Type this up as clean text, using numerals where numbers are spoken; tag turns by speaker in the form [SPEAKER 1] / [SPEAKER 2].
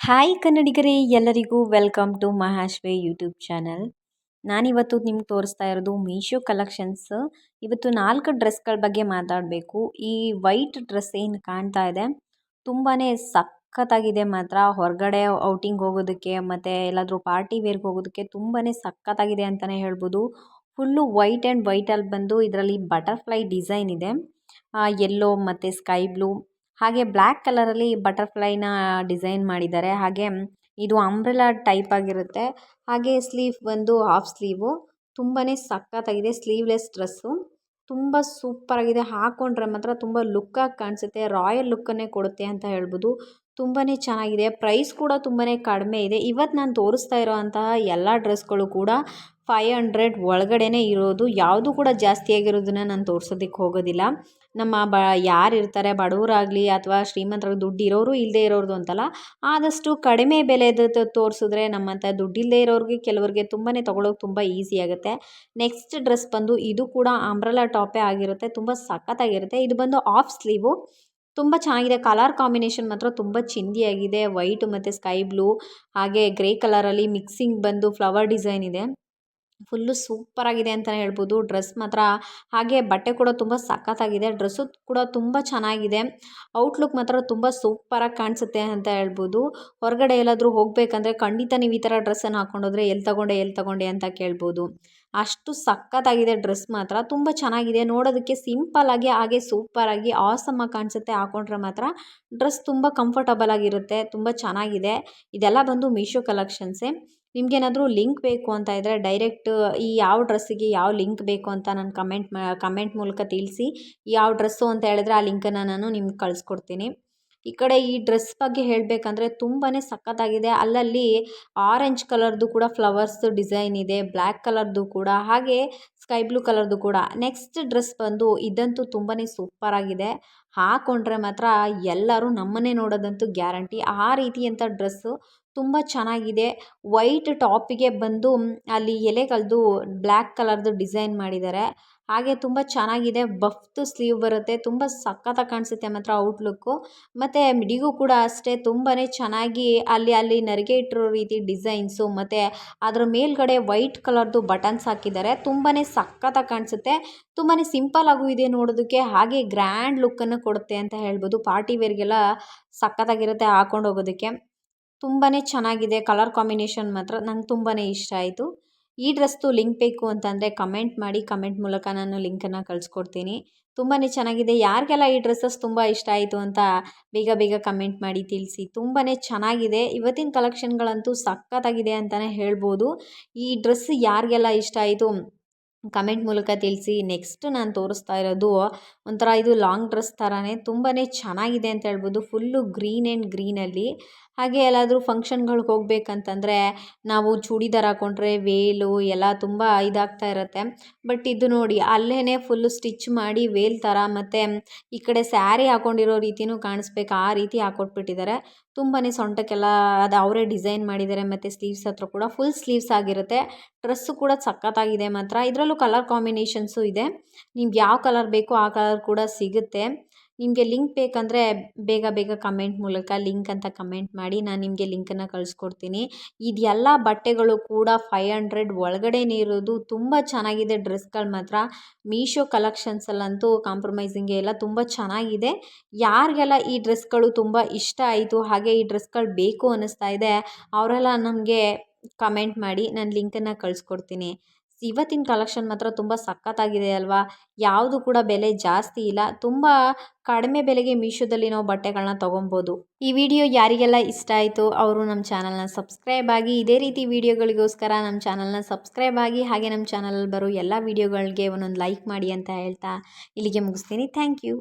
[SPEAKER 1] Hi ಕನ್ನಡಿಗರೇ, ಎಲ್ಲರಿಗೂ welcome to ಮಹಾಶ್ವೇ YouTube channel. ನಾನಿವತ್ತು ನಿಮ್ಗೆ ತೋರಿಸ್ತಾ ಇರೋದು ಮೀಶೋ ಕಲೆಕ್ಷನ್ಸ್. ಇವತ್ತು 4 ಡ್ರೆಸ್ಗಳ ಬಗ್ಗೆ ಮಾತಾಡಬೇಕು. ಈ ವೈಟ್ ಡ್ರೆಸ್ ಏನು ಕಾಣ್ತಾ ಇದೆ ತುಂಬಾ ಸಖತ್ತಾಗಿದೆ ಮಾತ್ರ. ಹೊರಗಡೆ ಔಟಿಂಗ್ ಹೋಗೋದಕ್ಕೆ ಮತ್ತು ಎಲ್ಲಾದರೂ ಪಾರ್ಟಿ ವೇರ್ಗೆ ಹೋಗೋದಕ್ಕೆ ತುಂಬಾ ಸಖತ್ತಾಗಿದೆ ಅಂತಲೇ ಹೇಳ್ಬೋದು. ಫುಲ್ಲು ವೈಟ್ ಆ್ಯಂಡ್ ವೈಟಲ್ಲಿ ಬಂದು ಇದರಲ್ಲಿ ಬಟರ್ಫ್ಲೈ ಡಿಸೈನ್ ಇದೆ. ಯೆಲ್ಲೋ ಮತ್ತು ಸ್ಕೈ ಬ್ಲೂ ಹಾಗೆ ಬ್ಲ್ಯಾಕ್ ಕಲರಲ್ಲಿ ಬಟರ್ಫ್ಲೈನ ಡಿಸೈನ್ ಮಾಡಿದ್ದಾರೆ. ಹಾಗೆ ಇದು ಅಂಬ್ರೆಲಾ ಟೈಪ್ ಆಗಿರುತ್ತೆ. ಹಾಗೆ ಸ್ಲೀವ್ ಬಂದು ಹಾಫ್ ಸ್ಲೀವು. ತುಂಬಾ ಸಖತ್ತಾಗಿದೆ. ಸ್ಲೀವ್ಲೆಸ್ ಡ್ರೆಸ್ಸು ತುಂಬ ಸೂಪರಾಗಿದೆ. ಹಾಕ್ಕೊಂಡ್ರೆ ಮಾತ್ರ ತುಂಬ ಲುಕ್ಕಾಗಿ ಕಾಣಿಸುತ್ತೆ. ರಾಯಲ್ ಲುಕ್ಕನ್ನೇ ಕೊಡುತ್ತೆ ಅಂತ ಹೇಳ್ಬೋದು. ತುಂಬಾ ಚೆನ್ನಾಗಿದೆ. ಪ್ರೈಸ್ ಕೂಡ ತುಂಬಾ ಕಡಿಮೆ ಇದೆ. ಇವತ್ತು ನಾನು ತೋರಿಸ್ತಾ ಇರೋವಂತಹ ಎಲ್ಲ ಡ್ರೆಸ್ಗಳು ಕೂಡ 500 ಒಳಗಡೆನೇ ಇರೋದು. ಯಾವುದು ಕೂಡ ಜಾಸ್ತಿ ಆಗಿರೋದನ್ನು ನಾನು ತೋರಿಸೋದಕ್ಕೆ ಹೋಗೋದಿಲ್ಲ. ನಮ್ಮ ಯಾರಿರ್ತಾರೆ ಬಡವರಾಗಲಿ ಅಥವಾ ಶ್ರೀಮಂತರಾಗಿ ದುಡ್ಡು ಇರೋರು ಇಲ್ಲದೆ ಇರೋರ್ದು ಅಂತಲ್ಲ, ಆದಷ್ಟು ಕಡಿಮೆ ಬೆಲೆದು ತೋರಿಸಿದ್ರೆ ನಮ್ಮಂಥ ದುಡ್ಡಿಲ್ಲದೆ ಇರೋರಿಗೆ ಕೆಲವರಿಗೆ ತುಂಬಾ ತೊಗೊಳೋಕೆ ತುಂಬ ಈಸಿ ಆಗುತ್ತೆ. ನೆಕ್ಸ್ಟ್ ಡ್ರೆಸ್ ಬಂದು ಇದು ಕೂಡ ಅಂಬ್ರೆಲಾ ಟಾಪೇ ಆಗಿರುತ್ತೆ. ತುಂಬ ಸಖತ್ತಾಗಿರುತ್ತೆ. ಇದು ಬಂದು ಆಫ್ ಸ್ಲೀವು. ತುಂಬ ಚೆನ್ನಾಗಿದೆ. ಕಲರ್ ಕಾಂಬಿನೇಷನ್ ಮಾತ್ರ ತುಂಬ ಚಿಂದಿಯಾಗಿದೆ. ವೈಟ್ ಮತ್ತು ಸ್ಕೈ ಬ್ಲೂ ಹಾಗೆ ಗ್ರೇ ಕಲರಲ್ಲಿ ಮಿಕ್ಸಿಂಗ್ ಬಂದು ಫ್ಲವರ್ ಡಿಸೈನ್ ಇದೆ. ಫುಲ್ಲು ಸೂಪರಾಗಿದೆ ಅಂತಲೇ ಹೇಳ್ಬೋದು ಡ್ರೆಸ್ ಮಾತ್ರ. ಹಾಗೆ ಬಟ್ಟೆ ಕೂಡ ತುಂಬ ಸಖತ್ತಾಗಿದೆ. ಡ್ರೆಸ್ಸು ಕೂಡ ತುಂಬ ಚೆನ್ನಾಗಿದೆ. ಔಟ್ಲುಕ್ ಮಾತ್ರ ತುಂಬ ಸೂಪರಾಗಿ ಕಾಣಿಸುತ್ತೆ ಅಂತ ಹೇಳ್ಬೋದು. ಹೊರಗಡೆ ಎಲ್ಲಾದರೂ ಹೋಗಬೇಕಂದ್ರೆ ಖಂಡಿತ ನೀವು ಈ ಥರ ಡ್ರೆಸ್ಸನ್ನು ಹಾಕ್ಕೊಂಡೋದ್ರೆ ಎಲ್ಲಿ ತಗೊಂಡೆ ಅಂತ ಕೇಳ್ಬೋದು. ಅಷ್ಟು ಸಖತ್ತಾಗಿದೆ ಡ್ರೆಸ್ ಮಾತ್ರ. ತುಂಬ ಚೆನ್ನಾಗಿದೆ. ನೋಡೋದಕ್ಕೆ ಸಿಂಪಲ್ಲಾಗಿ ಹಾಗೆ ಸೂಪರಾಗಿ ಆಸಮ್ಮಾಗಿ ಕಾಣಿಸುತ್ತೆ. ಹಾಕ್ಕೊಂಡ್ರೆ ಮಾತ್ರ ಡ್ರೆಸ್ ತುಂಬ ಕಂಫರ್ಟಬಲ್ ಆಗಿರುತ್ತೆ. ತುಂಬ ಚೆನ್ನಾಗಿದೆ. ಇದೆಲ್ಲ ಬಂದು ಮೀಶೋ ಕಲೆಕ್ಷನ್ಸೇ. ನಿಮಗೇನಾದರೂ ಲಿಂಕ್ ಬೇಕು ಅಂತ ಇದ್ದರೆ ಡೈರೆಕ್ಟ್ ಈ ಯಾವ ಡ್ರೆಸ್ಸಿಗೆ ಯಾವ ಲಿಂಕ್ ಬೇಕು ಅಂತ ನಾನು ಕಮೆಂಟ್ ಮೂಲಕ ತಿಳಿಸಿ. ಯಾವ ಡ್ರೆಸ್ಸು ಅಂತ ಹೇಳಿದ್ರೆ ಆ ಲಿಂಕನ್ನು ನಾನು ನಿಮ್ಗೆ ಕಳಿಸ್ಕೊಡ್ತೀನಿ. ಈ ಕಡೆ ಈ ಡ್ರೆಸ್ ಬಗ್ಗೆ ಹೇಳಬೇಕಂದ್ರೆ ತುಂಬಾ ಸಖತ್ತಾಗಿದೆ. ಅಲ್ಲಲ್ಲಿ ಆರೆಂಜ್ ಕಲರ್ದು ಕೂಡ ಫ್ಲವರ್ಸ್ ಡಿಸೈನ್ ಇದೆ. ಬ್ಲ್ಯಾಕ್ ಕಲರ್ದು ಕೂಡ ಹಾಗೆ ಸ್ಕೈ ಬ್ಲೂ ಕಲರ್ದು ಕೂಡ. ನೆಕ್ಸ್ಟ್ ಡ್ರೆಸ್ ಬಂದು ಇದಂತೂ ತುಂಬಾ ಸೂಪರಾಗಿದೆ. ಹಾಕ್ಕೊಂಡ್ರೆ ಮಾತ್ರ ಎಲ್ಲರೂ ನಮ್ಮನ್ನೇ ನೋಡೋದಂತೂ ಗ್ಯಾರಂಟಿ. ಆ ರೀತಿಯಂಥ ಡ್ರೆಸ್ಸು ತುಂಬ ಚೆನ್ನಾಗಿದೆ. ವೈಟ್ ಟಾಪಿಗೆ ಬಂದು ಅಲ್ಲಿ ಎಲೆಗಳದ್ದು ಬ್ಲ್ಯಾಕ್ ಕಲರ್ದು ಡಿಸೈನ್ ಮಾಡಿದ್ದಾರೆ. ಹಾಗೆ ತುಂಬ ಚೆನ್ನಾಗಿದೆ. ಬಫ್ತು ಸ್ಲೀವ್ ಬರುತ್ತೆ. ತುಂಬ ಸಖತ್ತಾಗಿ ಕಾಣಿಸುತ್ತೆ ಮಾತ್ರ ಔಟ್ಲುಕ್ಕು. ಮತ್ತು ಮಿಡಿಗೂ ಕೂಡ ಅಷ್ಟೇ ತುಂಬಾ ಚೆನ್ನಾಗಿ ಅಲ್ಲಿ ನರಿಗೆ ಇಟ್ಟಿರೋ ರೀತಿ ಡಿಸೈನ್ಸು ಮತ್ತು ಅದರ ಮೇಲ್ಗಡೆ ವೈಟ್ ಕಲರ್ದು ಬಟನ್ಸ್ ಹಾಕಿದ್ದಾರೆ. ತುಂಬಾ ಸಖತ್ತಾಗಿ ಕಾಣಿಸುತ್ತೆ. ತುಂಬಾ ಸಿಂಪಲ್ಲಾಗೂ ಇದೆ ನೋಡೋದಕ್ಕೆ. ಹಾಗೆ ಗ್ರ್ಯಾಂಡ್ ಲುಕ್ಕನ್ನು ಕೊಡುತ್ತೆ ಅಂತ ಹೇಳ್ಬೋದು. ಪಾರ್ಟಿ ವೇರ್ಗೆಲ್ಲ ಸಖತ್ತಾಗಿರುತ್ತೆ ಹಾಕ್ಕೊಂಡು ಹೋಗೋದಕ್ಕೆ. ತುಂಬಾ ಚೆನ್ನಾಗಿದೆ. ಕಲರ್ ಕಾಂಬಿನೇಷನ್ ಮಾತ್ರ ನಂಗೆ ತುಂಬಾ ಇಷ್ಟ ಆಯಿತು. ಈ ಡ್ರೆಸ್ದು ಲಿಂಕ್ ಬೇಕು ಅಂತಂದರೆ ಕಮೆಂಟ್ ಮಾಡಿ. ಕಮೆಂಟ್ ಮೂಲಕ ನಾನು ಲಿಂಕನ್ನು ಕಳಿಸ್ಕೊಡ್ತೀನಿ. ತುಂಬಾ ಚೆನ್ನಾಗಿದೆ. ಯಾರಿಗೆಲ್ಲ ಈ ಡ್ರೆಸ್ಸಸ್ ತುಂಬ ಇಷ್ಟ ಆಯಿತು ಅಂತ ಬೇಗ ಕಮೆಂಟ್ ಮಾಡಿ ತಿಳಿಸಿ. ತುಂಬಾ ಚೆನ್ನಾಗಿದೆ. ಇವತ್ತಿನ ಕಲೆಕ್ಷನ್ಗಳಂತೂ ಸಖತ್ತಾಗಿದೆ ಅಂತಲೇ ಹೇಳ್ಬೋದು. ಈ ಡ್ರೆಸ್ ಯಾರಿಗೆಲ್ಲ ಇಷ್ಟ ಆಯಿತು ಕಮೆಂಟ್ ಮೂಲಕ ತಿಳಿಸಿ. ನೆಕ್ಸ್ಟ್ ನಾನು ತೋರಿಸ್ತಾ ಇರೋದು ಒಂಥರ ಇದು ಲಾಂಗ್ ಡ್ರೆಸ್ ಥರನೇ ತುಂಬಾ ಚೆನ್ನಾಗಿದೆ ಅಂತ ಹೇಳ್ಬೋದು. ಫುಲ್ಲು ಗ್ರೀನ್ ಆ್ಯಂಡ್ ಗ್ರೀನಲ್ಲಿ. ಹಾಗೆ ಎಲ್ಲಾದರೂ ಫಂಕ್ಷನ್ಗಳಿಗೆ ಹೋಗ್ಬೇಕಂತಂದರೆ ನಾವು ಚೂಡಿದಾರ್ ಹಾಕ್ಕೊಂಡ್ರೆ ವೇಲು ಎಲ್ಲ ತುಂಬ ಇದಾಗ್ತಾ ಇರುತ್ತೆ. ಬಟ್ ಇದು ನೋಡಿ ಅಲ್ಲೇ ಫುಲ್ಲು ಸ್ಟಿಚ್ ಮಾಡಿ ವೇಲ್ ಥರ ಮತ್ತು ಈ ಕಡೆ ಸ್ಯಾರಿ ಹಾಕ್ಕೊಂಡಿರೋ ರೀತಿಯೂ ಕಾಣಿಸ್ಬೇಕು ಆ ರೀತಿ ಹಾಕ್ಕೊಟ್ಬಿಟ್ಟಿದ್ದಾರೆ. ತುಂಬಾ ಸೊಂಟಕ್ಕೆಲ್ಲ ಅದು ಅವರೇ ಡಿಸೈನ್ ಮಾಡಿದ್ದಾರೆ. ಮತ್ತು ಸ್ಲೀವ್ಸ್ ಹತ್ರ ಕೂಡ ಫುಲ್ ಸ್ಲೀವ್ಸ್ ಆಗಿರುತ್ತೆ. ಡ್ರೆಸ್ಸು ಕೂಡ ಸಖತ್ತಾಗಿದೆ ಮಾತ್ರ. ಇದರಲ್ಲೂ ಕಲರ್ ಕಾಂಬಿನೇಷನ್ಸು ಇದೆ. ನಿಮ್ಗೆ ಯಾವ ಕಲರ್ ಬೇಕೋ ಆ ಕಲರ್ ಕೂಡ ಸಿಗುತ್ತೆ. ನಿಮಗೆ ಲಿಂಕ್ ಬೇಕಂದರೆ ಬೇಗ ಕಮೆಂಟ್ ಮೂಲಕ ಲಿಂಕ್ ಅಂತ ಕಮೆಂಟ್ ಮಾಡಿ. ನಾನು ನಿಮಗೆ ಲಿಂಕನ್ನು ಕಳಿಸ್ಕೊಡ್ತೀನಿ. ಇದೆಲ್ಲ ಬಟ್ಟೆಗಳು ಕೂಡ 500 ಒಳಗಡೆನೇ ಇರೋದು. ತುಂಬ ಚೆನ್ನಾಗಿದೆ ಡ್ರೆಸ್ಗಳು ಮಾತ್ರ. ಮೀಶೋ ಕಲೆಕ್ಷನ್ಸಲ್ಲಂತೂ ಕಾಂಪ್ರಮೈಸಿಂಗೇ ಇಲ್ಲ. ತುಂಬ ಚೆನ್ನಾಗಿದೆ. ಯಾರಿಗೆಲ್ಲ ಈ ಡ್ರೆಸ್ಗಳು ತುಂಬ ಇಷ್ಟ ಆಯಿತು ಹಾಗೆ ಈ ಡ್ರೆಸ್ಗಳು ಬೇಕು ಅನ್ನಿಸ್ತಾ ಇದೆ ಅವರೆಲ್ಲ ನಮಗೆ ಕಮೆಂಟ್ ಮಾಡಿ. ನಾನು ಲಿಂಕನ್ನು ಕಳಿಸ್ಕೊಡ್ತೀನಿ. ಇವತ್ತಿನ ಕಲೆಕ್ಷನ್ ಮಾತ್ರ ತುಂಬ ಸಖತ್ತಾಗಿದೆ ಅಲ್ವಾ. ಯಾವುದು ಕೂಡ ಬೆಲೆ ಜಾಸ್ತಿ ಇಲ್ಲ. ತುಂಬ ಕಡಿಮೆ ಬೆಲೆಗೆ ಮೀಶೋದಲ್ಲಿ ನಾವು ಬಟ್ಟೆಗಳನ್ನ ತೊಗೊಬೋದು. ಈ ವಿಡಿಯೋ ಯಾರಿಗೆಲ್ಲ ಇಷ್ಟ ಆಯಿತು ಅವರು ನಮ್ಮ ಚಾನಲ್ನ ಸಬ್ಸ್ಕ್ರೈಬ್ ಆಗಿ. ಇದೇ ರೀತಿ ವಿಡಿಯೋಗಳಿಗೋಸ್ಕರ ನಮ್ಮ ಚಾನಲ್ನ ಸಬ್ಸ್ಕ್ರೈಬ್ ಆಗಿ. ಹಾಗೆ ನಮ್ಮ ಚಾನಲಲ್ಲಿ ಬರೋ ಎಲ್ಲ ವಿಡಿಯೋಗಳಿಗೆ ಒಂದೊಂದು ಲೈಕ್ ಮಾಡಿ ಅಂತ ಹೇಳ್ತಾ ಇಲ್ಲಿಗೆ ಮುಗಿಸ್ತೀನಿ. Thank you.